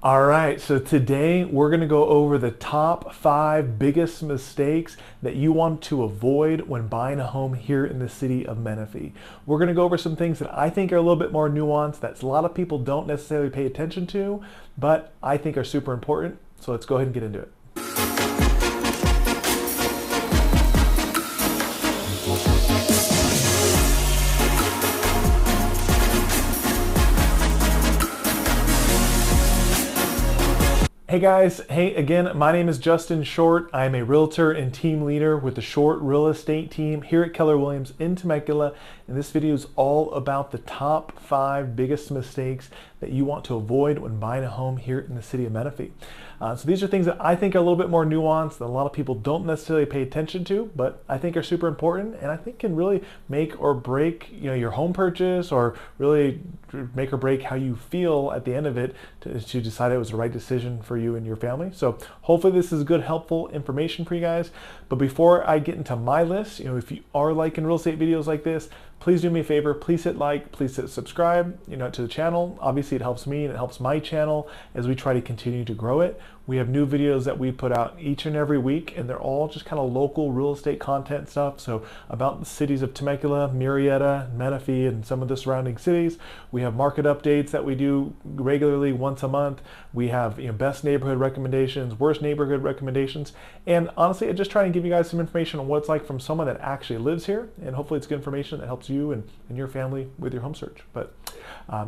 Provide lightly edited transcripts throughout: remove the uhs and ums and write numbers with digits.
All right, so today we're going to go over the top 5 biggest mistakes that you want to avoid when buying a home here in the city of Menifee. We're going to go over some things that I think are a little bit more nuanced that a lot of people don't necessarily pay attention to, but I think are super important. So let's go ahead and get into it. Hey guys, hey again, my name is Justin Short. I'm a realtor and team leader with the Short Real Estate team here at Keller Williams in Temecula. And this video is all about the top 5 biggest mistakes that you want to avoid when buying a home here in the city of Menifee. So these are things that I think are a little bit more nuanced that a lot of people don't necessarily pay attention to, but I think are super important and I think can really make or break your home purchase, or really make or break how you feel at the end of it to decide it was the right decision for you and your family. So hopefully this is good, helpful information for you guys. But before I get into my list, if you are liking real estate videos like this, please do me a favor, please hit like, please hit subscribe, to the channel. Obviously it helps me and it helps my channel as we try to continue to grow it. We have new videos that we put out each and every week, and they're all just kind of local real estate content stuff. So about the cities of Temecula, Murrieta, Menifee, and some of the surrounding cities. We have market updates that we do regularly once a month. We have best neighborhood recommendations, worst neighborhood recommendations, and honestly, I just try and give you guys some information on what it's like from someone that actually lives here, and hopefully it's good information that helps you and your family with your home search. But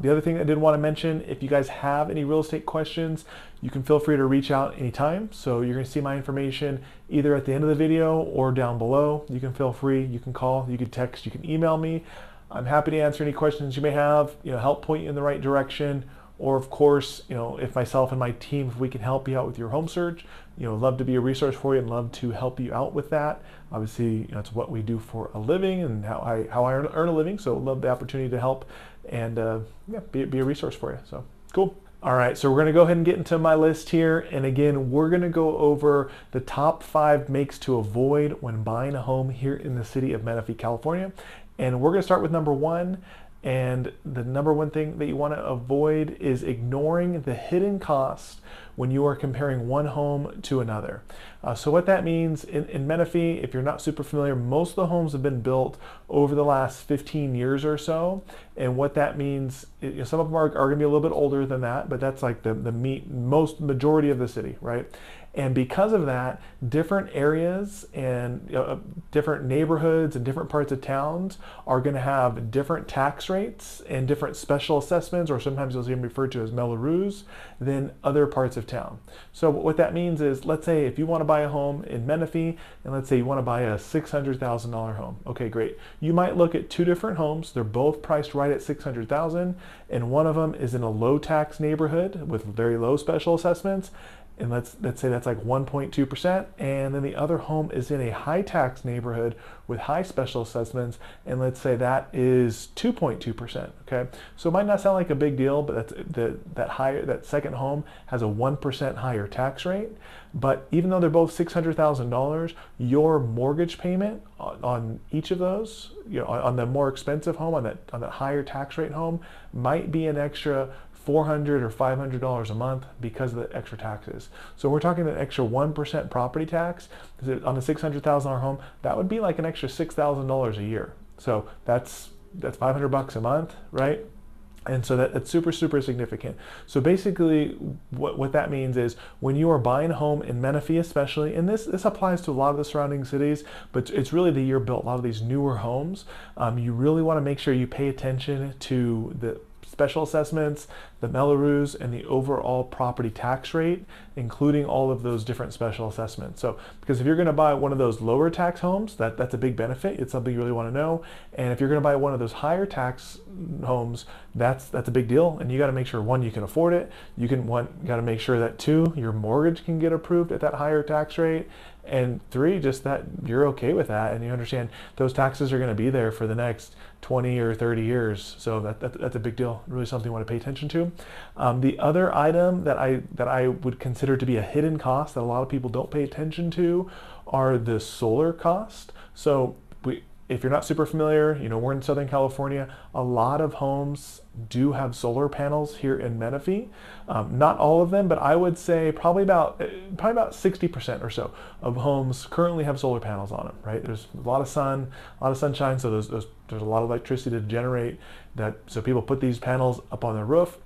the other thing I did want to mention, if you guys have any real estate questions, you can feel free to reach out anytime. So you're going to see my information either at the end of the video or down below. You can feel free, you can call, you can text, you can email me. I'm happy to answer any questions you may have, help point you in the right direction. Or of course, if myself and my team, if we can help you out with your home search, love to be a resource for you and love to help you out with that. Obviously, it's what we do for a living and how I earn a living. So love the opportunity to help and be a resource for you. So cool. All right, so we're going to go ahead and get into my list here. And again, we're going to go over the top 5 makes to avoid when buying a home here in the city of Menifee, California. And we're going to start with number 1. And the number 1 thing that you want to avoid is ignoring the hidden cost when you are comparing one home to another. So what that means in Menifee, if you're not super familiar, most of the homes have been built over the last 15 years or so. And what that means, some of them are going to be a little bit older than that, but that's like the majority of the city, right? And because of that, different areas and different neighborhoods and different parts of towns are going to have different tax rates and different special assessments, or sometimes you'll see them referred to as mellows, than other parts of town. So what that means is, let's say if you want to buy a home in Menifee, and let's say you want to buy a $600,000 home. Okay, great. You might look at 2 different homes. They're both priced right at $600,000, and one of them is in a low tax neighborhood with very low special assessments. And let's say that's like 1.2%, and then the other home is in a high tax neighborhood with high special assessments, and let's say that is 2.2%. Okay, so it might not sound like a big deal, but that second home has a 1% higher tax rate. But even though they're both $600,000, your mortgage payment on each of those, on the more expensive home, on that higher tax rate home, might be an extra $400 or $500 a month because of the extra taxes. So we're talking an extra 1% property tax on a $600,000 home. That would be like an extra $6,000 a year. So that's $500 a month, right? And so that's super, super significant. So basically what that means is when you are buying a home in Menifee especially, and this applies to a lot of the surrounding cities, but it's really the year built, a lot of these newer homes, you really want to make sure you pay attention to the special assessments, the mellows, and the overall property tax rate, including all of those different special assessments. So, because if you're going to buy one of those lower tax homes, that's a big benefit. It's something you really want to know. And if you're going to buy one of those higher tax homes, that's a big deal. And you got to make sure, 1, you can afford it. You got to make sure that 2, your mortgage can get approved at that higher tax rate. And 3, just that you're okay with that and you understand those taxes are going to be there for the next 20 or 30 years. So that's a big deal, really something you want to pay attention to. The other item that I would consider to be a hidden cost that a lot of people don't pay attention to are the solar cost. So if you're not super familiar, we're in Southern California. A lot of homes do have solar panels here in Menifee. Not all of them, but I would say probably about 60% or so of homes currently have solar panels on them, right? There's a lot of sun, a lot of sunshine, so there's a lot of electricity to generate that. So people put these panels up on their roof.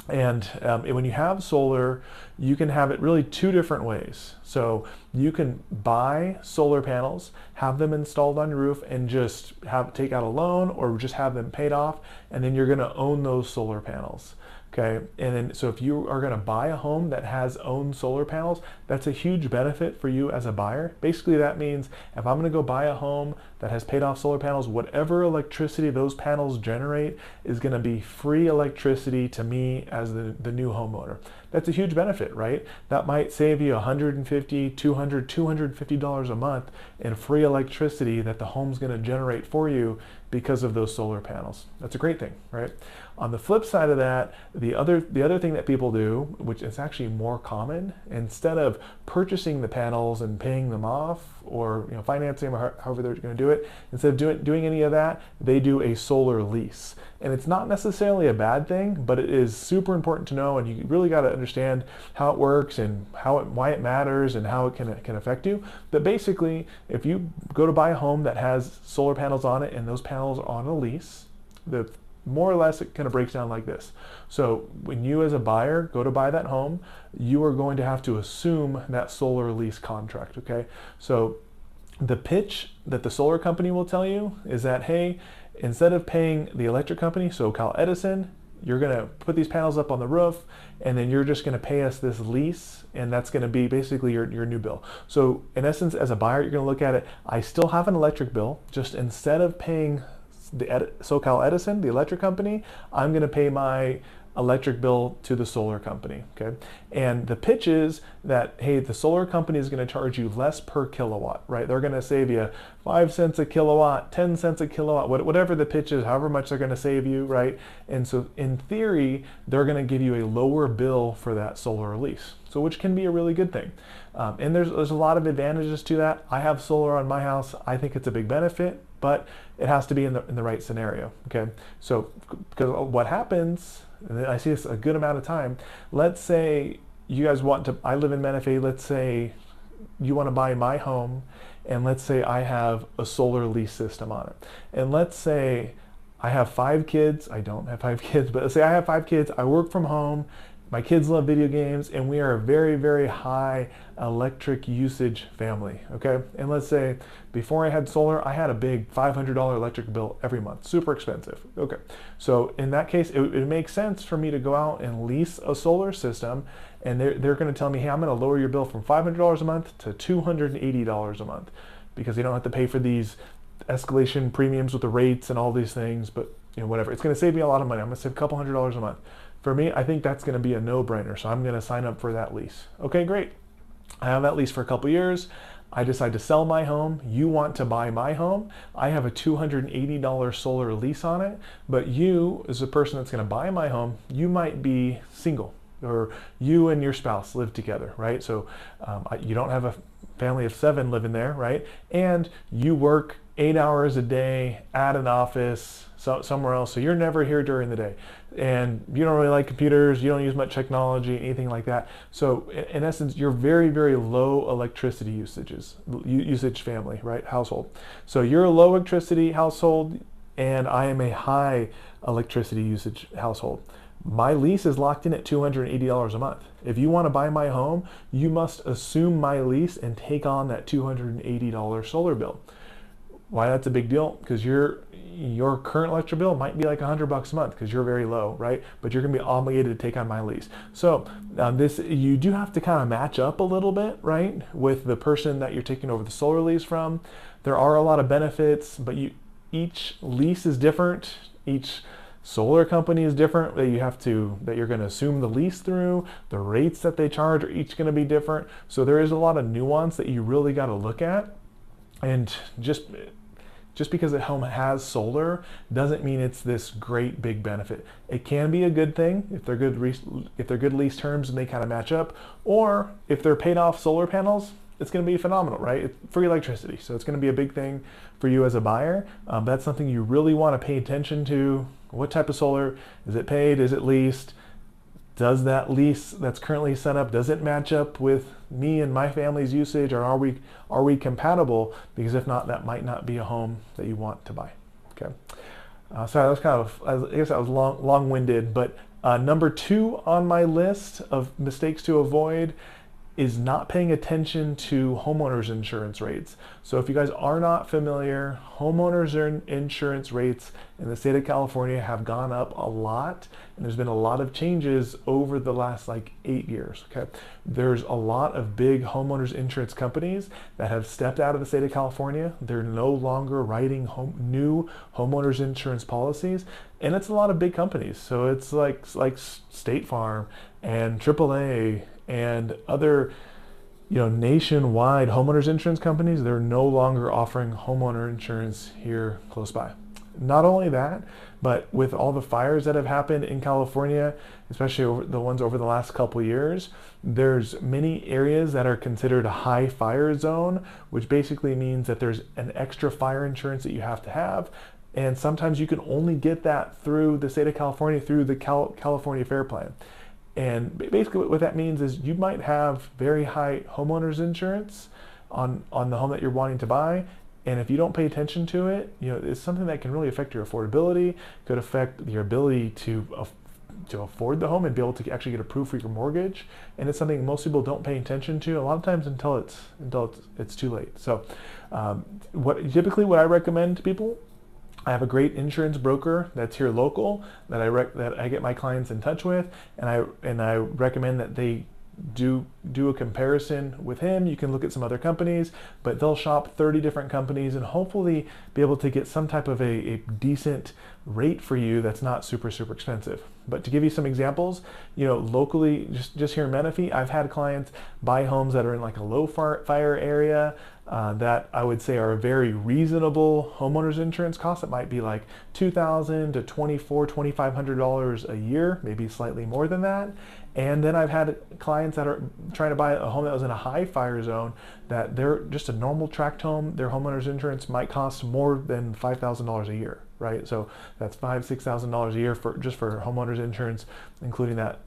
And when you have solar, you can have it really two different ways. So you can buy solar panels, have them installed on your roof, and just take out a loan or just have them paid off, and then you're going to own those solar panels. Okay, and then so if you are going to buy a home that has owned solar panels, that's a huge benefit for you as a buyer. Basically, that means if I'm going to go buy a home that has paid off solar panels, whatever electricity those panels generate is going to be free electricity to me as the new homeowner. That's a huge benefit, right? That might save you $150, $200, $250 a month in free electricity that the home's going to generate for you because of those solar panels. That's a great thing, right? On the flip side of that, the other thing that people do, which is actually more common, instead of purchasing the panels and paying them off or financing them or however they're going to do it, instead of doing any of that, they do a solar lease. And it's not necessarily a bad thing, but it is super important to know, and you really got to understand how it works and why it matters and how it can affect you. But basically, if you go to buy a home that has solar panels on it and those panels are on a lease, more or less it kind of breaks down like this. So when you as a buyer go to buy that home, you are going to have to assume that solar lease contract, okay? So the pitch that the solar company will tell you is that, hey, instead of paying the electric company, so Cal Edison, you're going to put these panels up on the roof, and then you're just going to pay us this lease, and that's going to be basically your new bill. So in essence, as a buyer, you're going to look at it, I still have an electric bill, just instead of paying the SoCal Edison, the electric company, I'm going to pay my electric bill to the solar company, okay? And the pitch is that, hey, the solar company is going to charge you less per kilowatt, right? They're going to save you 5 cents a kilowatt, 10 cents a kilowatt, whatever the pitch is, however much they're going to save you, right? And so in theory, they're going to give you a lower bill for that solar lease, so which can be a really good thing. And there's a lot of advantages to that. I have solar on my house. I think it's a big benefit, but it has to be in the right scenario, okay? So because what happens, and I see this a good amount of time, let's say you guys I live in Menifee, let's say you want to buy my home, and let's say I have a solar lease system on it. And let's say I have 5 kids, I don't have 5 kids, but let's say I have 5 kids, I work from home, my kids love video games, and we are a very, very high electric usage family, okay? And let's say before I had solar, I had a big $500 electric bill every month, super expensive, okay? So in that case, it makes sense for me to go out and lease a solar system, and they're gonna tell me, hey, I'm gonna lower your bill from $500 a month to $280 a month, because you don't have to pay for these escalation premiums with the rates and all these things, but whatever. It's gonna save me a lot of money. I'm gonna save a couple $100s a month. For me, I think that's going to be a no-brainer, so I'm going to sign up for that lease. Okay, great. I have that lease for a couple years. I decide to sell my home. You want to buy my home. I have a $280 solar lease on it, but you, as a person that's going to buy my home, you might be single, or you and your spouse live together, right? So you don't have a family of 7 living there, right? And you work 8 hours a day at an office somewhere else, so you're never here during the day, and you don't really like computers, you don't use much technology, anything like that. So in essence, you're very, very low electricity usage family, right? Household. So you're a low electricity household, and I am a high electricity usage household. My lease is locked in at $280 a month. If you want to buy my home, you must assume my lease and take on that $280 solar bill. Why that's a big deal? Because your current electric bill might be like $100 a month because you're very low, right? But you're going to be obligated to take on my lease. So you do have to kind of match up a little bit, right, with the person that you're taking over the solar lease from. There are a lot of benefits, but each lease is different. Each solar company is different that you're going to assume the lease through. The rates that they charge are each going to be different. So there is a lot of nuance that you really got to look at. And just because a home has solar doesn't mean it's this great big benefit. It can be a good thing if they're good lease terms and they kind of match up, or if they're paid off solar panels, it's going to be phenomenal, right? It's free electricity, so it's going to be a big thing for you as a buyer. That's something you really want to pay attention to. What type of solar? Is it paid? Is it leased? Does that lease that's currently set up, does it match up with me and my family's usage, or are we compatible? Because if not, that might not be a home that you want to buy. Okay. So that was kind of, I guess that was long-winded, but number 2 on my list of mistakes to avoid is not paying attention to homeowners insurance rates. So if you guys are not familiar, homeowners insurance rates in the state of California have gone up a lot, and there's been a lot of changes over the last like 8 years. Okay, there's a lot of big homeowners insurance companies that have stepped out of the state of California. They're no longer writing new homeowners insurance policies, and it's a lot of big companies. So it's like State Farm and AAA and other, nationwide homeowners insurance companies. They're no longer offering homeowner insurance here close by. Not only that, but with all the fires that have happened in California, especially the ones over the last couple years, there's many areas that are considered a high fire zone, which basically means that there's an extra fire insurance that you have to have. And sometimes you can only get that through the state of California, through the California Fair Plan. And basically what that means is you might have very high homeowners insurance on the home that you're wanting to buy. And if you don't pay attention to it, it's something that can really affect your affordability, could affect your ability to afford the home and be able to actually get approved for your mortgage. And it's something most people don't pay attention to a lot of times until it's too late. So typically what I recommend to people, I have a great insurance broker that's here local that I get my clients in touch with, and I recommend that they do a comparison with him. You can look at some other companies, but they'll shop 30 different companies and hopefully be able to get some type of a decent rate for you that's not super expensive. But to give you some examples, locally, just here in Menifee, I've had clients buy homes that are in like a low fire area that I would say are a very reasonable homeowners insurance cost. It might be like $2,000 to $2,500 a year, maybe slightly more than that. And then I've had clients that are trying to buy a home that was in a high fire zone, that they're just a normal tract home. Their homeowners insurance might cost more than $5,000 a year, right? So that's $5,000-$6,000 a year for homeowners insurance, including that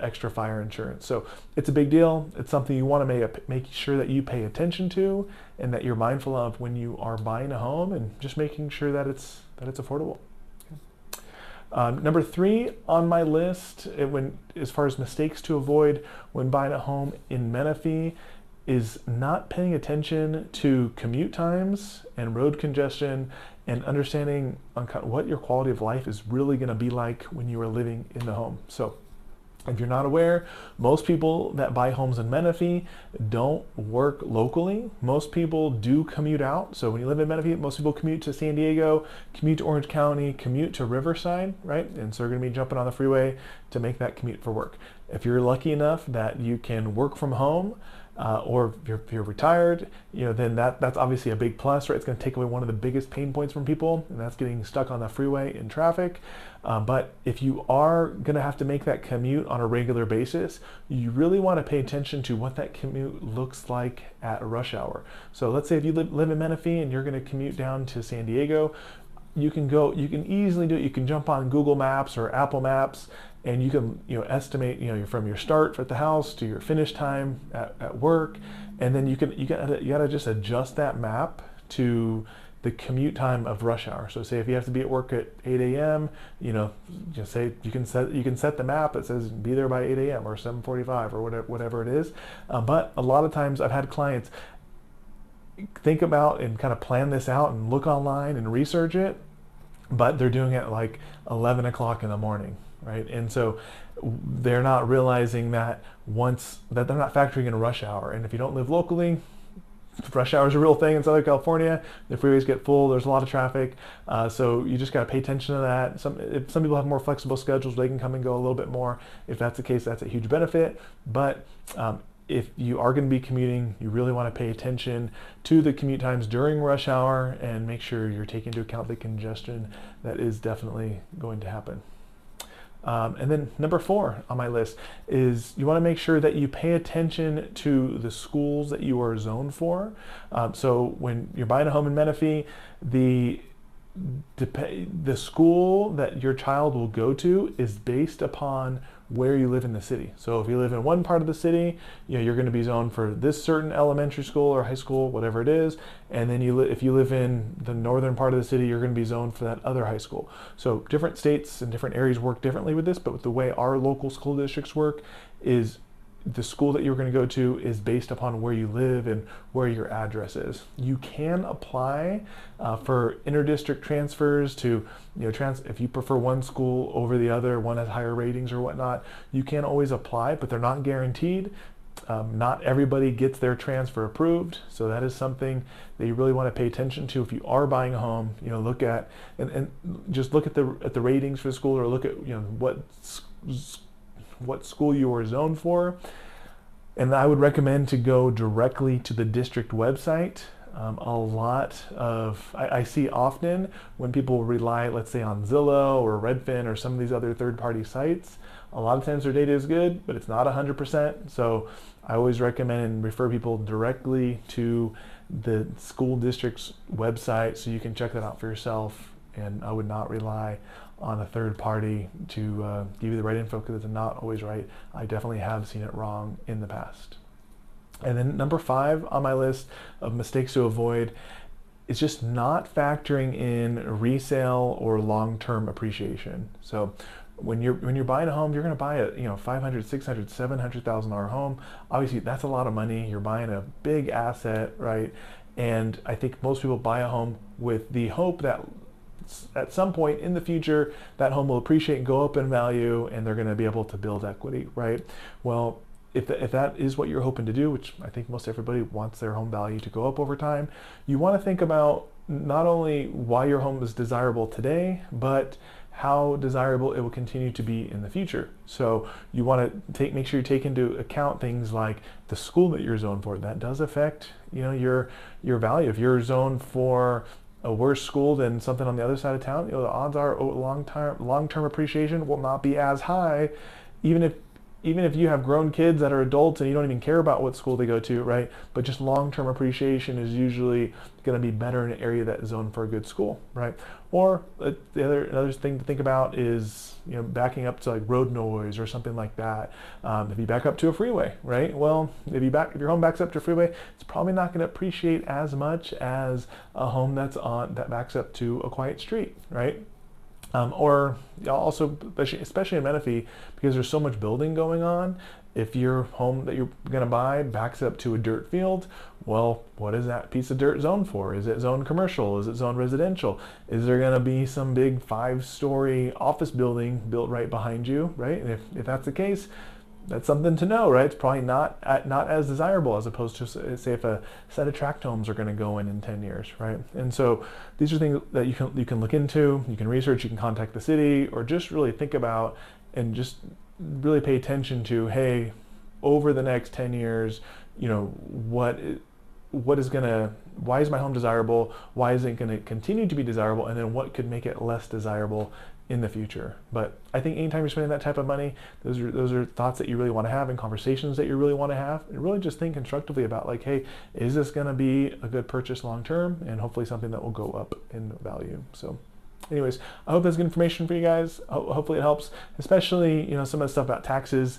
extra fire insurance. So it's a big deal. It's something you want to make sure that you pay attention to and that you're mindful of when you are buying a home, and just making sure that it's affordable. Number 3 on my list, as far as mistakes to avoid when buying a home in Menifee, is not paying attention to commute times and road congestion, and understanding on what your quality of life is really going to be like when you are living in the home. So if you're not aware, most people that buy homes in Menifee don't work locally. Most people do commute out. So when you live in Menifee, most people commute to San Diego, commute to Orange County, commute to Riverside, right? And so they're going to be jumping on the freeway to make that commute for work. If you're lucky enough that you can work from home, or if you're retired, then that's obviously a big plus, right? It's going to take away one of the biggest pain points from people, and that's getting stuck on the freeway in traffic. But if you are going to have to make that commute on a regular basis, you really want to pay attention to what that commute looks like at rush hour. So let's say if you live in Menifee and you're going to commute down to San Diego, you can easily do it. You can jump on Google Maps or Apple Maps, and you can estimate from your start at the house to your finish time at work, and then you gotta just adjust that map to the commute time of rush hour. So say if you have to be at work at 8 a.m., just say you can set the map that says be there by 8 a.m. or 7:45 or whatever it is. But a lot of times I've had clients think about and kind of plan this out and look online and research it, but they're doing it at like 11 o'clock in the morning, right? And so they're not realizing that they're not factoring in rush hour. And if you don't live locally, rush hour is a real thing in Southern California. The freeways get full, there's a lot of traffic. So you just got to pay attention to that. If some people have more flexible schedules, they can come and go a little bit more. If that's the case, that's a huge benefit. But if you are going to be commuting, you really want to pay attention to the commute times during rush hour and make sure you're taking into account the congestion that is definitely going to happen. And then number 4 on my list is you want to make sure that you pay attention to the schools that you are zoned for. So when you're buying a home in Menifee, the school that your child will go to is based upon where you live in the city. So if you live in one part of the city, you're going to be zoned for this certain elementary school or high school, whatever it is. And then if you live in the northern part of the city, you're going to be zoned for that other high school. So different states and different areas work differently with this, but with the way our local school districts work is the school that you're going to go to is based upon where you live and where your address is. You can apply for interdistrict transfers to, if you prefer one school over the other, one has higher ratings or whatnot, you can always apply, but they're not guaranteed. Not everybody gets their transfer approved, so that is something that you really want to pay attention to if you are buying a home. Look at and just look at the ratings for the school, or look at what school you are zoned for. And I would recommend to go directly to the district website. I see often when people rely, let's say, on Zillow or Redfin or some of these other third-party sites, a lot of times their data is good, but it's not 100%. So I always recommend and refer people directly to the school district's website so you can check that out for yourself. And I would not rely on a third party to give you the right info, because it's not always right. I definitely have seen it wrong in the past. And then number 5 on my list of mistakes to avoid is just not factoring in resale or long-term appreciation. So when you're buying a home, you're going to buy a $500,000, $600,000, $700,000 home. Obviously, that's a lot of money. You're buying a big asset, right? And I think most people buy a home with the hope that at some point in the future, that home will appreciate and go up in value, and they're going to be able to build equity, right? Well, if that is what you're hoping to do, which I think most everybody wants their home value to go up over time, you want to think about not only why your home is desirable today, but how desirable it will continue to be in the future. So you want to make sure you take into account things like the school that you're zoned for. That does affect your value. If you're zoned for a worse school than something on the other side of town, the odds are long-term appreciation will not be as high, even if you have grown kids that are adults and you don't even care about what school they go to, right? But just long-term appreciation is usually going to be better in an area that is zoned for a good school, right? Or another thing to think about is backing up to like road noise or something like that. If you back up to a freeway, right? Well, if your home backs up to a freeway, it's probably not going to appreciate as much as a home that backs up to a quiet street, right? Or also, especially in Menifee, because there's so much building going on, if your home that you're going to buy backs up to a dirt field, well, what is that piece of dirt zoned for? Is it zoned commercial? Is it zoned residential? Is there going to be some big 5-story office building built right behind you, right? And if that's the case, that's something to know, right? It's probably not as desirable as opposed to, say, if a set of tract homes are going to go in 10 years, right? And so these are things that you can look into, you can research, you can contact the city, or just really think about and just really pay attention to, hey, over the next 10 years, why is my home desirable? Why is it going to continue to be desirable? And then what could make it less desirable in the future? But I think anytime you're spending that type of money, those are thoughts that you really want to have and conversations that you really want to have, and really just think constructively about, like, hey, is this going to be a good purchase long term, and hopefully something that will go up in value. So anyways, I hope that's good information for you guys. Hopefully it helps, especially some of the stuff about taxes,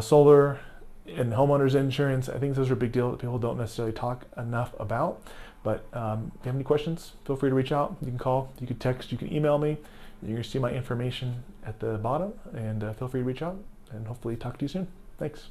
solar, and homeowners insurance. I think those are a big deal that people don't necessarily talk enough about. But if you have any questions, feel free to reach out. You can call, you can text, you can email me. You're going to see my information at the bottom, and feel free to reach out, and hopefully talk to you soon. Thanks.